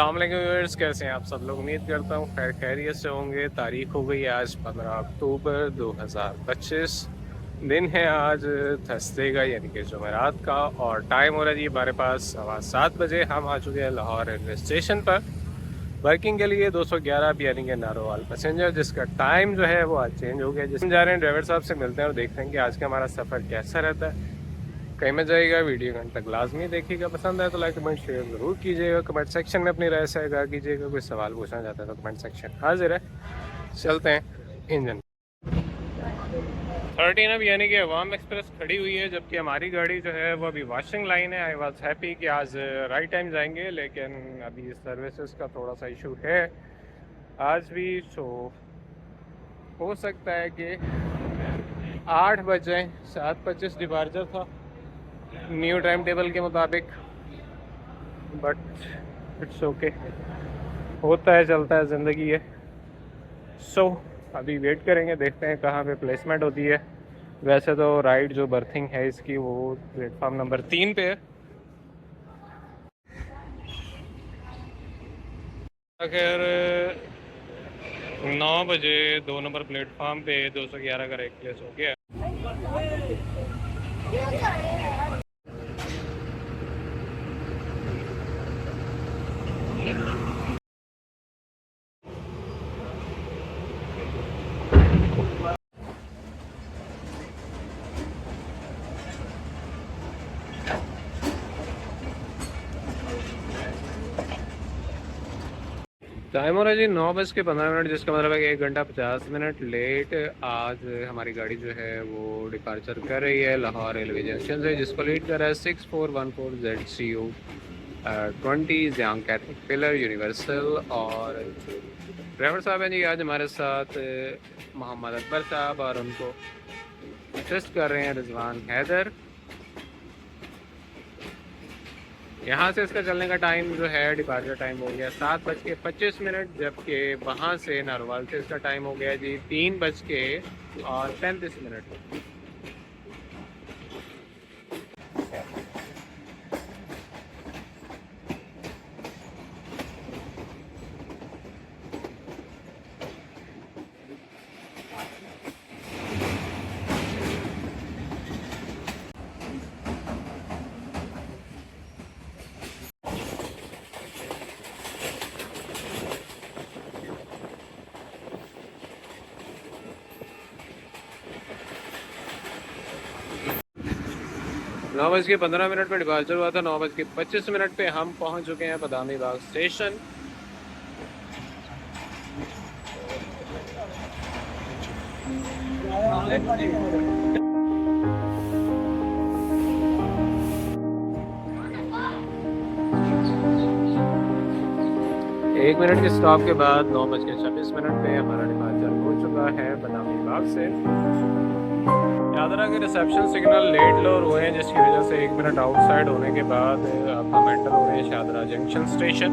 अस्सलाम वालेकुम व्यूअर्स, कैसे हैं आप सब लोग। उम्मीद करता हूँ खैर खैरियत से होंगे। तारीख हो गई है आज 15 अक्टूबर 2025। दिन है आज थर्सडे का यानी कि जुमेरात का, और टाइम हो रहा है जी हमारे पास 7:15 बजे। हम आ चुके हैं लाहौर रेलवे स्टेशन पर वर्किंग के लिए 211 यानी कि नारोवाल पैसेंजर, जिसका टाइम जो है वो आज चेंज हो गया। जिसमें जा रहे हैं ड्राइवर साहब से मिलते हैं और देखते हैं कि आज का हमारा सफ़र कैसा रहता है, कहीं में जाएगा। वीडियो घंटे तक लाजमी देखिएगा, पसंद आए तो लाइक कमेंट शेयर ज़रूर कीजिएगा। कमेंट सेक्शन में अपनी राय शेयर कीजिएगा। कोई सवाल पूछना चाहता है तो कमेंट सेक्शन हाजिर है। चलते हैं इंजन 13 अब यानी कि अवाम एक्सप्रेस खड़ी हुई है, जबकि हमारी गाड़ी जो है वो अभी वॉशिंग लाइन है। आई वॉज हैप्पी कि आज राइट टाइम जाएंगे, लेकिन अभी सर्विसेज का थोड़ा सा इशू है आज भी। सो हो सकता है कि 8 बजे 7:25 डिपार्चर था न्यू टाइम टेबल के मुताबिक, बट इट्स ओके, होता है, चलता है, ज़िंदगी है। सो अभी वेट करेंगे, देखते हैं कहाँ पे प्लेसमेंट होती है। वैसे तो राइड जो बर्थिंग है इसकी वो प्लेटफार्म नंबर 3 पे है। अगर 9 बजे 2 नंबर प्लेटफार्म पे 211 का एक प्लेस हो गया। टाइम हो रहा है जी 9:15, जिसका मतलब है कि 1 घंटा 50 मिनट लेट। आज हमारी गाड़ी जो है वो डिपार्चर कर रही है लाहौर रेलवे जंक्शन से, जिसको लीड कर रहा है 6414 ZCU 20 Jiang Catholic pillar universal. और ड्राइवर साहब हैं जी आज हमारे साथ मोहम्मद अकबर साहब, और उनको असिस्ट कर रहे हैं रिजवान हैदर। यहाँ से इसका चलने का टाइम जो है डिपार्चर टाइम हो गया 7:25, जबकि वहाँ से नारोवाल से इसका टाइम हो गया जी 3:35। नौ बज के 15 मिनट पर डिपार्चर हुआ था। 9:25 पे हम पहुँच चुके हैं बदामी बाग स्टेशन। एक मिनट के स्टॉप के बाद 9:26 पे हमारा डिपार्चर हो चुका है बदामी बाग से। याद रहा कि रिसेप्शन सिग्नल लेट लो हुए हैं, जिसकी वजह से 1 मिनट आउटसाइड होने के बाद अब हम एंटर हो रहे हैं शादरा जंक्शन स्टेशन।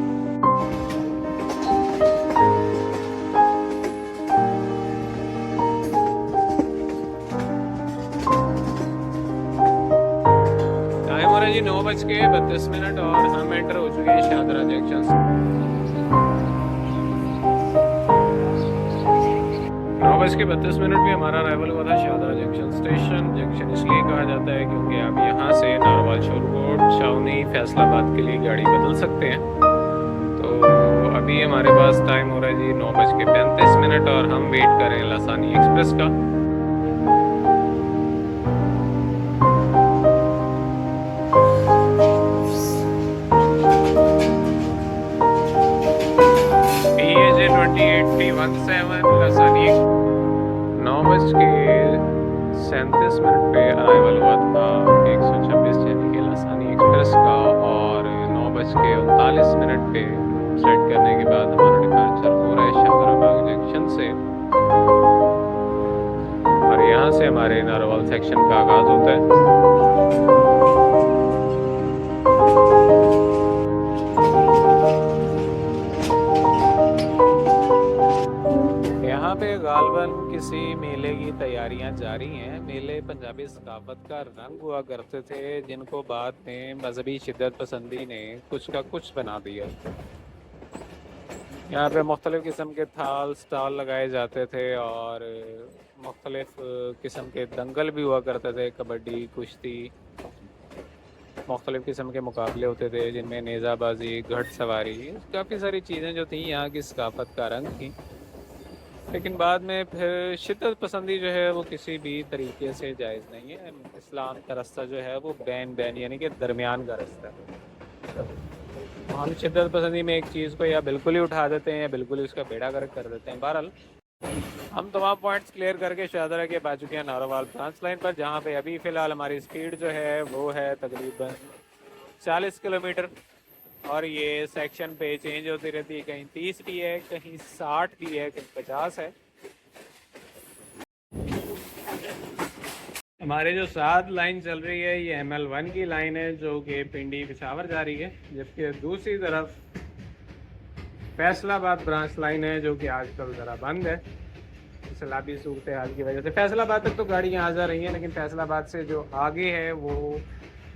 टाइम हो रहा है जी 9:32 और हम एंटर हो चुके हैं शादरा जंक्शन। 9:32 पे हमारा अराइवल हुआ था शादरा जंक्शन स्टेशन। जंक्शन इसलिए कहा जाता है क्योंकि आप यहाँ से नारोवाल, शोरकोट, छावनी, फैसलाबाद के लिए गाड़ी बदल सकते हैं। तो अभी हमारे पास टाइम हो रहा है जी 9:35 और हम वेट कर रहे हैं लासानी एक्सप्रेस का। PAJ 28D17 लासानी 9:37 पे अराइवल हुआ था 126 यानी कि लासानी एक्सप्रेस का, और 9:39 पे सेट करने के बाद हमारा डिपार्चर हो रहा है शाहजराबाग जंक्शन से। और यहाँ से हमारे नारोवाल सेक्शन का आगाज़ होता है। यहाँ पे गालबन किसी मेले की तैयारियां जारी हैं। मेले पंजाबी सकाफत का रंग हुआ करते थे, जिनको बाद में मजहबी शिद्दत पसंदी ने कुछ का कुछ बना दिया। यहाँ पे मुख्तलिफ़ किस्म के थाल स्टॉल लगाए जाते थे और मुख्तलिफ़ किस्म के दंगल भी हुआ करते थे, कबड्डी, कुश्ती, मुख्तलिफ़ किस्म के मुकाबले होते थे जिनमें नेज़ाबाजी, घुड़सवारी, काफ़ी सारी चीज़ें जो थी यहाँ की सकाफ़त का रंग थी। लेकिन बाद में फिर शिद्दत पसंदी जो है वो किसी भी तरीके से जायज़ नहीं है। इस्लाम का रास्ता जो है वो बैन बैन यानी कि दरमियान का रास्ता है। हम शिद्दत पसंदी में एक चीज़ को या बिल्कुल ही उठा देते हैं या बिल्कुल ही उसका बेड़ा गर्क कर देते हैं। बहरहाल हम तमाम पॉइंट्स क्लियर करके शाहदरा के आ चुके हैं नारोवाल ब्रांच लाइन पर, जहाँ पे अभी फ़िलहाल हमारी स्पीड जो है वो है तकरीबन 40 किलोमीटर और ये सेक्शन पे चेंज होती रहती है, कहीं 30 भी है, कहीं 60 भी है, कहीं 50 है। हमारे जो साथ लाइन चल रही है ये ML1 की लाइन है जो कि पिंडी पिशावर जा रही है, जबकि दूसरी तरफ फैसलाबाद ब्रांच लाइन है जो कि आजकल ज़रा बंद है सैलाबी सूरत हाल की वजह से। फैसलाबाद तक तो गाड़ियाँ आ जा रही हैं, लेकिन फैसलाबाद से जो आगे है वो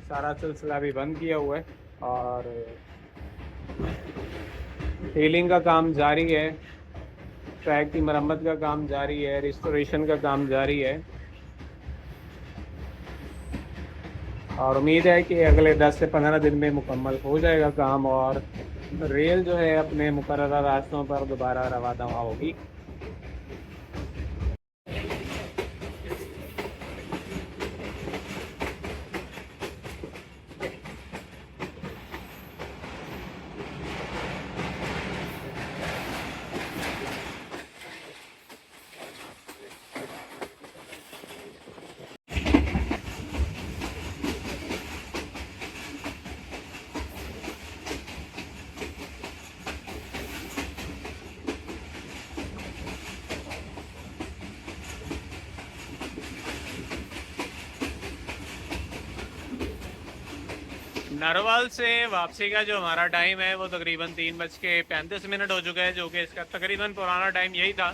सारा सिलसिला भी बंद किया हुआ है और हीलिंग का काम जारी है, ट्रैक की मरम्मत का काम जारी है, रिस्टोरेशन का काम जारी है और उम्मीद है कि अगले 10 से 15 दिन में मुकम्मल हो जाएगा काम और रेल जो है अपने मुकर्रर रास्तों पर दोबारा रवा दवा होगी। नारोवाल से वापसी का जो हमारा टाइम है वो तकरीबन 3:35 हो चुका है, जो कि इसका तकरीबन पुराना टाइम यही था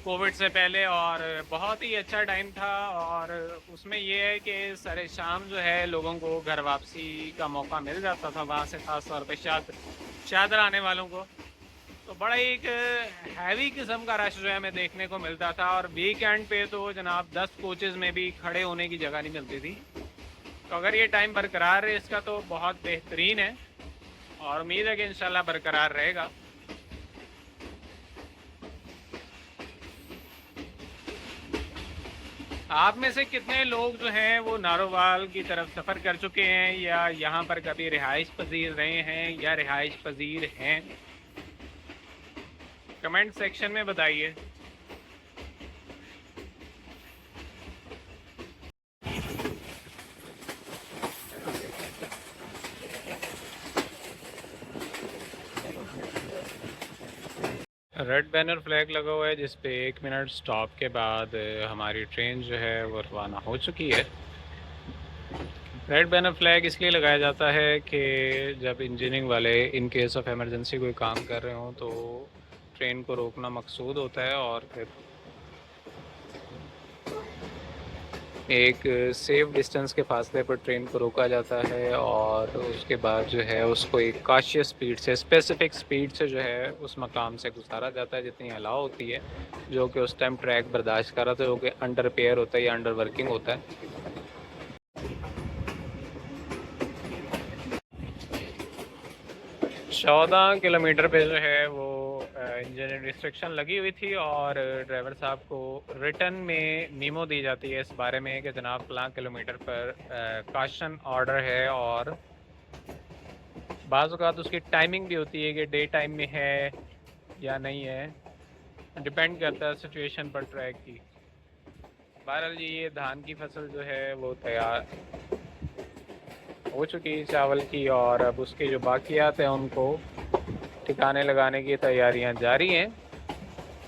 कोविड से पहले और बहुत ही अच्छा टाइम था। और उसमें ये है कि सरे शाम जो है लोगों को घर वापसी का मौका मिल जाता था वहाँ से, ख़ास तौर पे शादर आने वालों को, तो बड़ा एक हैवी किस्म का रश जो है हमें देखने को मिलता था। और वीकेंड पे तो जनाब 10 कोचेज़ में भी खड़े होने की जगह नहीं मिलती थी। तो अगर ये टाइम बरकरार है इसका तो बहुत बेहतरीन है और उम्मीद है कि इंशाल्लाह बरकरार रहेगा। आप में से कितने लोग जो हैं वो नारोवाल की तरफ सफ़र कर चुके हैं या यहाँ पर कभी रिहाइश पजीर रहे हैं या रिहाइश पजीर हैं, कमेंट सेक्शन में बताइए। रेड बैनर फ्लैग लगा हुआ है जिस पे 1 मिनट स्टॉप के बाद हमारी ट्रेन जो है वो रवाना हो चुकी है। रेड बैनर फ्लैग इसलिए लगाया जाता है कि जब इंजीनियरिंग वाले इन केस ऑफ एमरजेंसी कोई काम कर रहे हों तो ट्रेन को रोकना मकसूद होता है और फिर एक सेफ डिस्टेंस के फासले पर ट्रेन को रोका जाता है और उसके बाद जो है उसको एक काशियस स्पीड से, स्पेसिफिक स्पीड से जो है उस मकाम से गुजारा जाता है जितनी अलाउ होती है, जो कि उस टाइम ट्रैक बर्दाश्त कर रहा था, जो कि अंडर रिपेयर होता है या अंडर वर्किंग होता है। 14 किलोमीटर पे जो है वो इंजन रिस्ट्रिक्शन लगी हुई थी और ड्राइवर साहब को रिटर्न में मीमो दी जाती है इस बारे में कि जनाब फलां किलोमीटर पर काशन ऑर्डर है और बाज़ औक़ात उसकी टाइमिंग भी होती है कि डे टाइम में है या नहीं है, डिपेंड करता है सिचुएशन पर ट्रैक की। बहरहाल जी ये धान की फसल जो है वो तैयार हो चुकी है चावल की और अब उसके जो बाकियात हैं उनको ठिकाने लगाने की तैयारियां जारी हैं।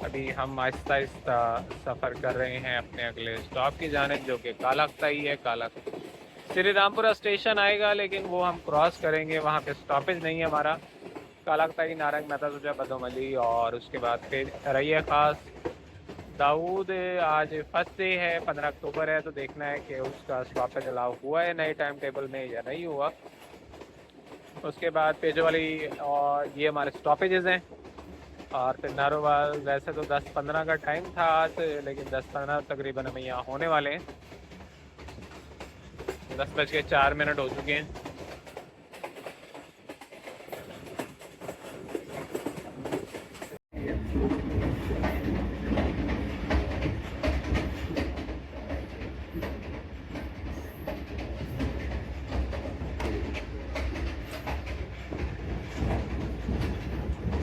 अभी हम आहिस्ता आहिस्ता सफ़र कर रहे हैं अपने अगले स्टॉप की जानिब, जो कि कालाख्ता ही है। श्री रामपुरा स्टेशन आएगा लेकिन वो हम क्रॉस करेंगे, वहाँ पे स्टॉपेज नहीं है हमारा। कालाख्ता ही नारंग मेहता सुजा बदोमली और उसके बाद फिर रैया ख़ास दाऊद। आज फर्स्ट डे है, 15 अक्टूबर है, तो देखना है कि उसका स्टॉपेज अलाउ हुआ है नए टाइम टेबल में या नहीं हुआ। उसके बाद पेज वाली और ये हमारे स्टॉपेजेस हैं। और फिर नारोवाल वैसे तो 10:15 का टाइम था आज, लेकिन 10:15 तकरीबन हमें यहाँ होने वाले हैं। 10:04 हो चुके हैं।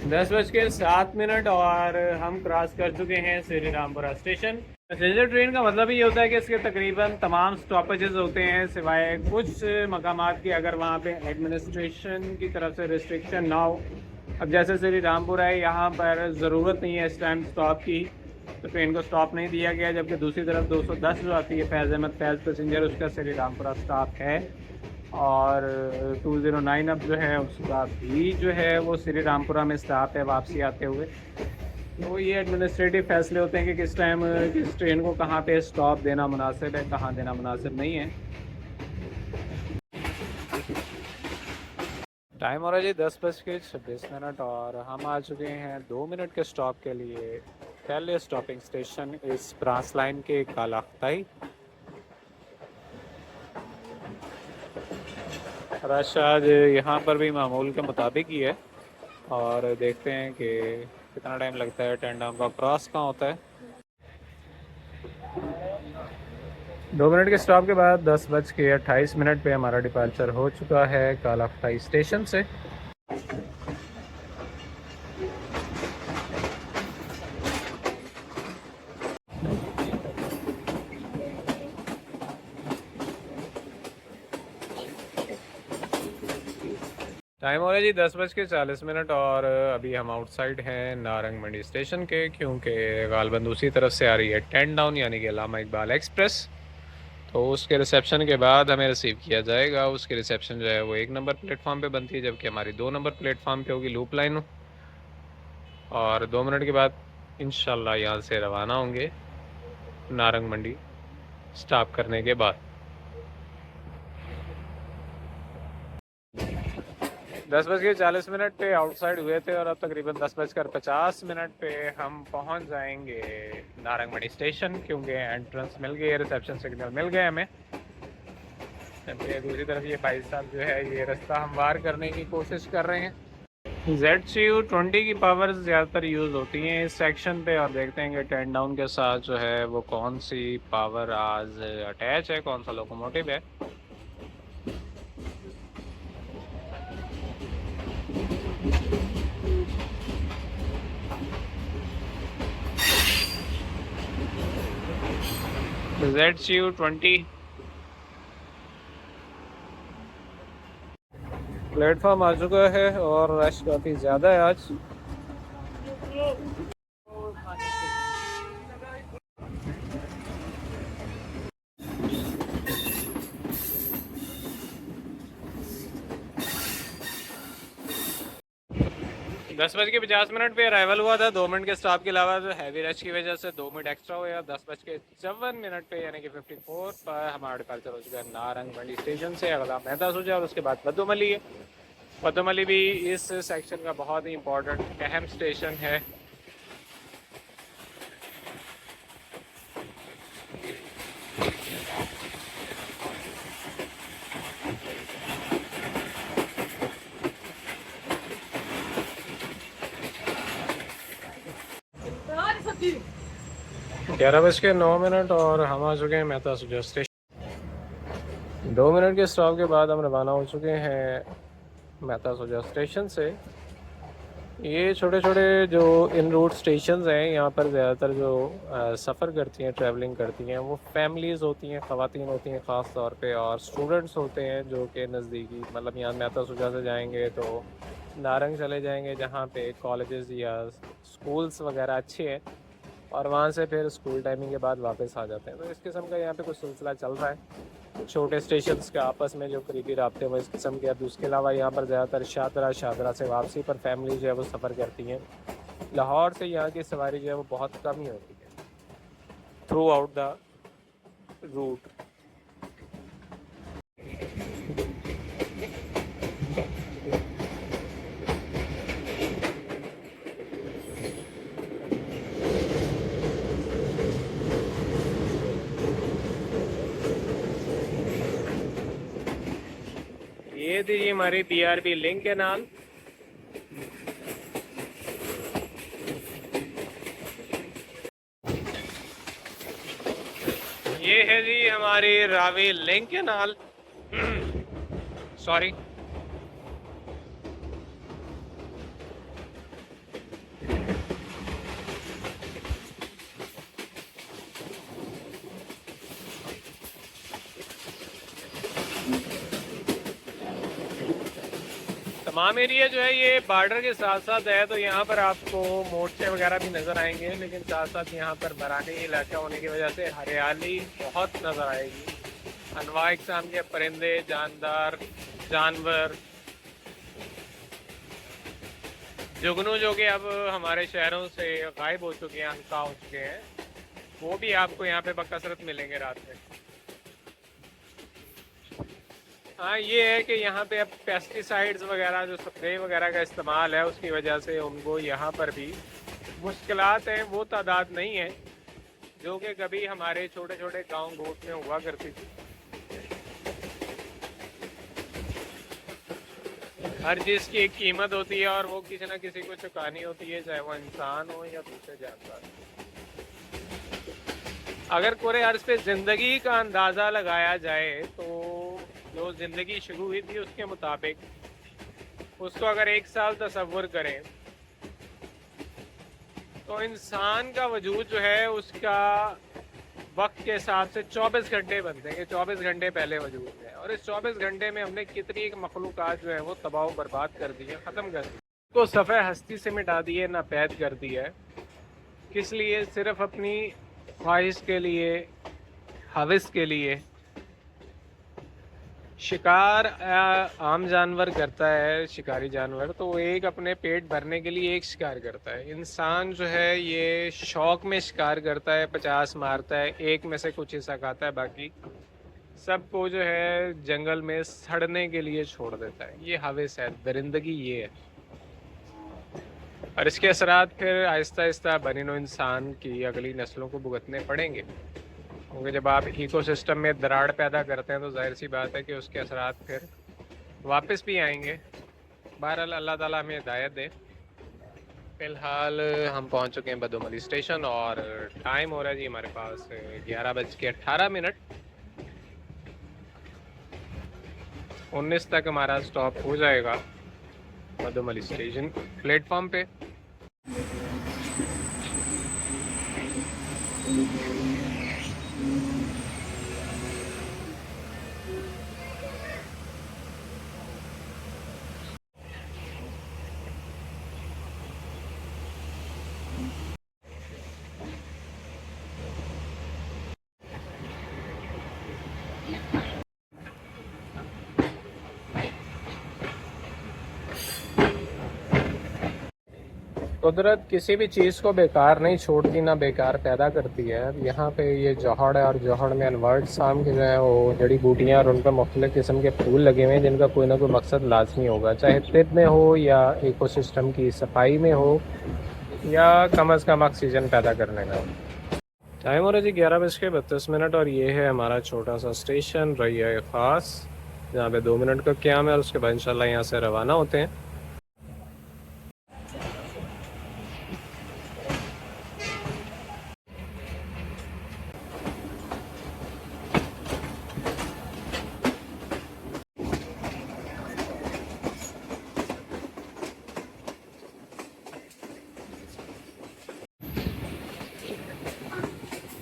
10:07 और हम क्रॉस कर चुके हैं Shri Rampura station. Passenger train का मतलब ये होता है कि इसके तकरीबन तमाम स्टॉपेजेस होते हैं, सिवाय कुछ मकामात की अगर वहाँ पे एडमिनिस्ट्रेशन की तरफ से रिस्ट्रिक्शन ना हो। अब जैसे श्री रामपुरा है, यहाँ पर ज़रूरत नहीं है इस टाइम स्टॉप की, तो ट्रेन को स्टॉप नहीं दिया गया। जबकि दूसरी तरफ 210 जो आती है फैज़ अहमद फैज़ पैसेंजर, उसका श्री रामपुरा स्टॉप है। और 209 अब जो है उसका भी जो है वो श्री रामपुरा में स्टॉप है वापसी आते हुए। तो ये एडमिनिस्ट्रेटिव फैसले होते हैं कि किस टाइम किस ट्रेन को कहाँ पे स्टॉप देना मुनासिब है, कहाँ देना मुनासिब नहीं है। टाइम हो रहा है जी 10:26 और हम आ चुके हैं 2 मिनट के स्टॉप के लिए। पहले स्टॉपिंग स्टेशन इस ब्रांच लाइन के कालाख्ताई। रश आज यहाँ पर भी मामूल के मुताबिक ही है, और देखते हैं कि कितना टाइम लगता है। 10 डाउन का क्रॉस कहाँ होता है। 2 मिनट के स्टॉप के बाद 10:28 पे हमारा डिपार्चर हो चुका है कालाख्ताई स्टेशन से। टाइम हो रहा है जी 10:40 और अभी हम आउटसाइड हैं नारंग मंडी स्टेशन के, क्योंकि गालबन दूसरी तरफ से आ रही है 10 डाउन यानी कि अल्लामा इकबाल एक्सप्रेस। तो उसके रिसेप्शन के बाद हमें रिसीव किया जाएगा। उसके रिसेप्शन जो है वो 1 नंबर प्लेटफॉर्म पे बनती है, जबकि हमारी 2 नंबर प्लेटफॉर्म पे होगी लूप लाइन। और 2 मिनट के बाद इंशाल्लाह यहाँ से रवाना होंगे नारंग मंडी स्टॉप करने के बाद। 10:40 पे आउटसाइड हुए थे और अब तकरीबन 10:50 पे हम पहुंच जाएंगे नारंगमणी स्टेशन, क्योंकि एंट्रेंस मिल गई है, रिसेप्शन सिग्नल मिल गए हमें। जबकि दूसरी तरफ ये भाई साहब जो है ये रास्ता हमवार करने की कोशिश कर रहे हैं। ZCU-20 की पावर ज़्यादातर यूज़ होती हैं इस सेक्शन पे, और देखते हैं कि 10 डाउन के साथ जो है वो कौन सी पावर आज अटैच है, कौन सा लोकोमोटिव है। ZCU-20 प्लेटफॉर्म आ चुका है और रश काफ़ी ज़्यादा है आज। 10:50 पे अराइवल हुआ था। 2 मिनट के स्टॉप के अलावा हैवी रश की वजह से 2 मिनट एक्स्ट्रा हुआ। 10:54 पे यानी कि 54 पर हमारा डिपार्चर हो चुका है नारंग मंडी स्टेशन से। अगला मेहता सोचा और उसके बाद बदोमली है। बदोमली भी इस सेक्शन का बहुत ही इम्पोर्टेंट अहम स्टेशन है। ग्यारह बज के 9 और हम आ चुके हैं मेहता सुजा स्टेशन। 2 मिनट के स्टॉप के बाद हम रवाना हो चुके हैं मेहता सुजा स्टेशन से। ये छोटे छोटे जो इन रूट स्टेशन हैं, यहाँ पर ज़्यादातर जो सफ़र करती हैं, ट्रैवलिंग करती हैं, वो फैमिलीज़ होती हैं, ख़वातीन होती हैं ख़ास तौर पे, और स्टूडेंट्स होते हैं जो कि नज़दीकी मतलब यहाँ मेहता सुजा से जाएंगे तो नारंग चले जाएंगे जहाँ पे कॉलेजेस या स्कूल्स वगैरह अच्छे हैं, और वहाँ से फिर स्कूल टाइमिंग के बाद वापस आ जाते हैं। तो इस किस्म का यहाँ पे कुछ सिलसिला चल रहा है, छोटे स्टेशंस के आपस में जो करीबी राब्ते हैं इस किस्म के। अब उसके अलावा यहाँ पर ज़्यादातर शादरा से वापसी पर फैमिली जो है वो सफ़र करती हैं। लाहौर से यहाँ की सवारी जो है वो बहुत कम ही होती है थ्रू आउट द रूट। ये थी जी हमारी BRB लिंक कैनाल। ये है जी हमारी रावी लिंक कैनाल। सॉरी। तमाम एरिया जो है ये बॉर्डर के साथ साथ है, तो यहाँ पर आपको मोर्चे वगैरह भी नज़र आएंगे, लेकिन साथ साथ यहाँ पर बरानी इलाका होने की वजह से हरियाली बहुत नज़र आएगी। अनवा इकसाम के परिंदे, जानदार, जानवर, जुगनू जो कि अब हमारे शहरों से गायब हो चुके हैं, अनका हो चुके हैं, वो भी आपको यहाँ पे बकसरत मिलेंगे रात में। हाँ, ये है कि यहाँ पे अब पेस्टिसाइड्स वगैरह जो स्प्रे वगैरह का इस्तेमाल है, उसकी वजह से उनको यहाँ पर भी मुश्किलात हैं, वो तादाद नहीं है जो कि कभी हमारे छोटे छोटे गांव गोट में हुआ करती थी। हर चीज़ की एक कीमत होती है और वो किसी न किसी को चुकानी होती है, चाहे वो इंसान हो या दूसरे जानवर। अगर पूरे अर्ज पे ज़िंदगी का अंदाज़ा लगाया जाए तो जो ज़िंदगी शुरू हुई थी उसके मुताबिक उसको अगर 1 साल तसव्वुर करें तो इंसान का वजूद जो है उसका वक्त के हिसाब से 24 घंटे बनते हैं कि 24 घंटे पहले वजूद है, और इस 24 घंटे में हमने कितनी एक मखलूक़ात जो है वो तबाह बर्बाद कर दी है, ख़त्म कर दी, तो सफ़े हस्ती से मिटा दी है, नापैद कर दी है। किस लिए? सिर्फ अपनी ख्वाहिश के लिए, हविस के लिए। शिकार आम जानवर करता है, शिकारी जानवर, तो वो एक अपने पेट भरने के लिए एक शिकार करता है। इंसान जो है ये शौक में शिकार करता है, 50 मारता है, एक में से कुछ हिस्सा खाता है, बाकी सबको जो है जंगल में सड़ने के लिए छोड़ देता है। ये हविस है, दरिंदगी ये है। और इसके असरात फिर आहिस्ता आहिस्ता बनीनो इंसान की अगली नस्लों को भुगतने पड़ेंगे, क्योंकि जब आप इकोसिस्टम में दरार पैदा करते हैं तो जाहिर सी बात है कि उसके असरात फिर वापस भी आएंगे। बहरहाल अल्लाह ताला हमें हिदायत दे। फ़िलहाल हम पहुंच चुके हैं बदोमली स्टेशन और टाइम हो रहा है जी हमारे पास 11:18। 19 तक हमारा स्टॉप हो जाएगा बदोमली स्टेशन प्लेटफॉर्म पे। कुदरत किसी भी चीज़ को बेकार नहीं छोड़ती, ना बेकार पैदा करती है। यहाँ पे ये जौहड़ है और जौहड़ में अनवर इकसाम के जो है वो जड़ी बूटियाँ और उन पर मुख्तलिफ़ किस्म के फूल लगे हुए हैं, जिनका कोई ना कोई मकसद लाजमी होगा, चाहे तिब में हो या इकोसिस्टम की सफाई में हो या कम अज़ कम ऑक्सीजन पैदा करने का। टाइम हो रहा है जी 11:32 और ये है हमारा छोटा सा स्टेशन रैया ख़ास, जहाँ पे 2 मिनट का क़याम है और उसके बाद इंशाल्लाह यहाँ से रवाना होते हैं।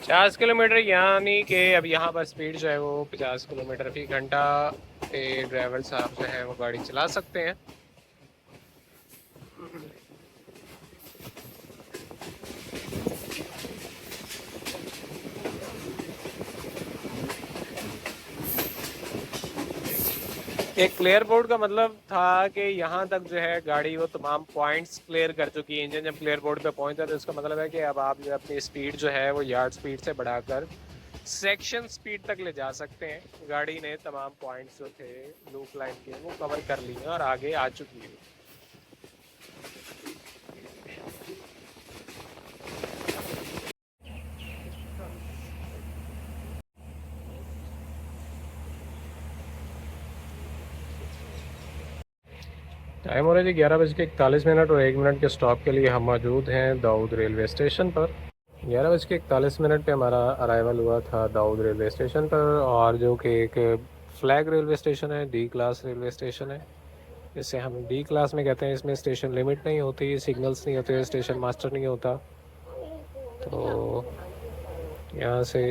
पचास किलोमीटर, यानी कि अब यहाँ पर स्पीड जो है वो 50 किलोमीटर फी घंटा पे ड्राइवर साहब जो है वो गाड़ी चला सकते हैं। एक क्लियर बोर्ड का मतलब था कि यहाँ तक जो है गाड़ी वो तमाम पॉइंट्स क्लियर कर चुकी है। इंजन जब क्लियर बोर्ड पे पहुँचा तो इसका मतलब है कि अब आप जो अपनी स्पीड जो है वो यार्ड स्पीड से बढ़ाकर सेक्शन स्पीड तक ले जा सकते हैं। गाड़ी ने तमाम पॉइंट्स जो थे लूप लाइन के वो कवर कर लिए और आगे आ चुकी है। टाइम हो रहा है जी 11:41 और 1 मिनट के स्टॉप के लिए हम मौजूद हैं दाऊद रेलवे स्टेशन पर। 11:41 पे हमारा अराइवल हुआ था दाऊद रेलवे स्टेशन पर, और जो कि एक फ्लैग रेलवे स्टेशन है, डी क्लास रेलवे स्टेशन है। इसे हम डी क्लास में कहते हैं। इसमें स्टेशन लिमिट नहीं होती, सिग्नल्स नहीं होते, स्टेशन मास्टर नहीं होता। तो यहाँ से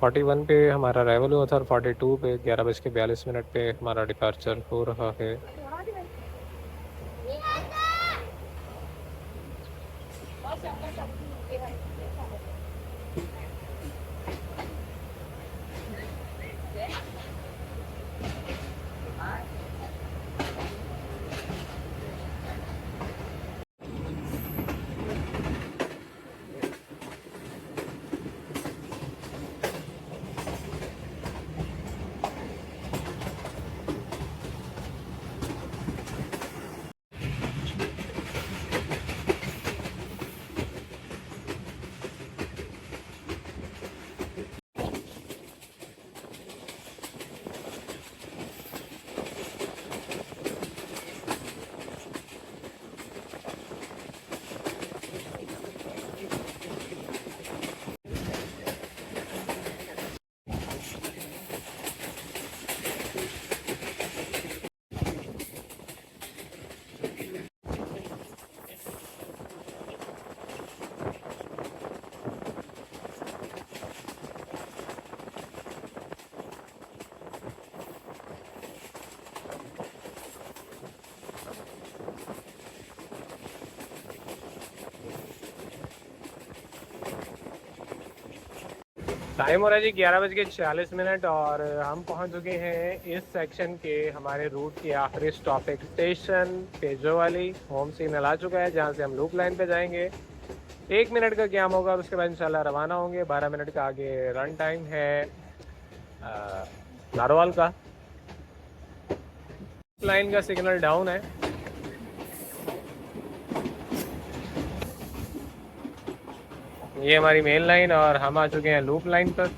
41 पे हमारा अराइवल हुआ था और 42 पे 11:42 पे हमारा डिपार्चर हो रहा है। टाइम हो रहा है जी 11:46 और हम पहुंच चुके हैं इस सेक्शन के हमारे रूट के आखिरी स्टॉपिंग स्टेशन पेजो वाली होम सिग्नल आ चुका है, जहां से हम लूप लाइन पे जाएंगे। 1 मिनट का क्या होगा और उसके बाद इंशाल्लाह रवाना होंगे। 12 मिनट का आगे रन टाइम है नारोवाल का। लाइन का सिग्नल डाउन है। ये हमारी मेन लाइन और हम आ चुके हैं लूप लाइन पर।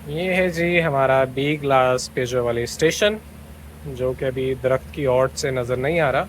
ये है जी हमारा बी ग्लास पेजो वाली स्टेशन, जो कि अभी दरख्त की ओट से नज़र नहीं आ रहा।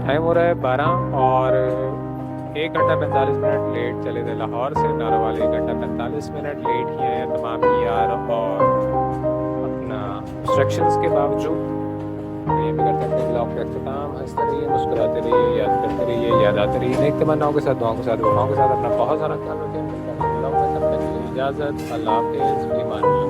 टाइम हो रहा है 12 और 1 घंटा 45 मिनट लेट चले थे लाहौर से। नारोवाल 1 घंटा 45 मिनट लेट किए हैं तमाम यार, और अपना इंस्ट्रक्शंस के बावजूद। तो ये भी करते हैं अपने ब्लॉग का अख्ताम। हंसते रहिए, मुस्कुराते रहिए, याद करते रहिए, याद आते रहिए। नेक तमन्नाओं के साथ, दुआओं के साथ, वफाओं के साथ अपना बहुत सारा ख्याल रखें। ब्लॉग में तब तक के लिए इजाज़त। अल्लाह हाफ़िज़। ईमान।